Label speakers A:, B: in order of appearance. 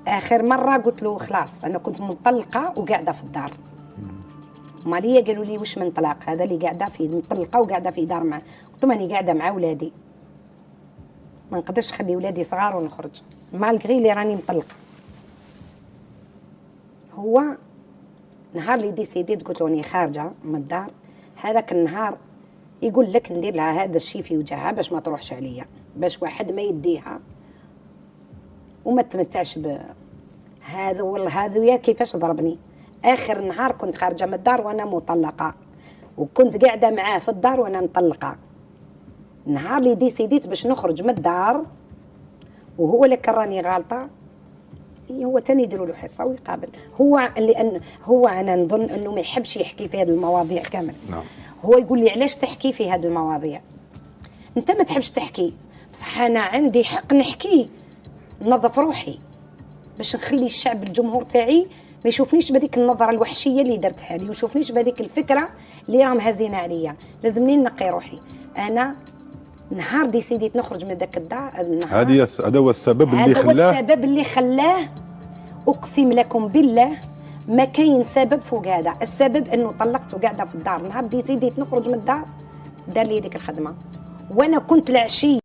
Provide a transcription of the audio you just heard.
A: اخر مره قلت له خلاص انا كنت مطلقه وقاعده في الدار. ماليا قالوا لي واش من طلاق هذا اللي قاعده فيه، مطلقه وقاعده في دار معاه. قلت لهم راني قاعده مع ولادي، ما نقدرش نخلي ولادي صغار ونخرج مالغري اللي راني مطلقه. هو نهار اللي ديسيديت قلت له راني خارجه من الدار، هذاك النهار يقول لك ندير لها هذا الشيء في وجهها باش ما تروحش عليا، باش واحد ما يديها وما تمتعش بهذا. والله هذا ويا كيفاش ضربني. اخر نهار كنت خارجه من الدار وانا مطلقه، وكنت قاعده معاه في الدار وانا مطلقه. نهار اللي ديسيديت باش نخرج من الدار وهو اللي كراني غالطه، هو تاني يديروا له حصه ويقابل. هو لان هو انا نظن انه ما يحبش يحكي في هذه المواضيع كامل.
B: نعم.
A: هو يقول لي علاش تحكي في هذه المواضيع؟ انت ما تحبش تحكي، بصح انا عندي حق نحكي، نظف روحي باش نخلي الشعب الجمهور تاعي ما يشوفنيش بهذيك النظره الوحشيه اللي درتها لي، ويشوفنيش بهذيك الفكره اللي راهم هازين عليا. لازمني نقي روحي. انا نهار ديسيديت نخرج من ذاك الدار،
B: هذا هو السبب اللي خلاه.
A: هذا هو السبب اللي خلاه. اقسم لكم بالله ما كاين سبب فوق هذا. السبب انه طلقت وقاعده في الدار. نهار ديسيديت نخرج من الدار دار لي ديك الخدمه، وانا كنت العشيه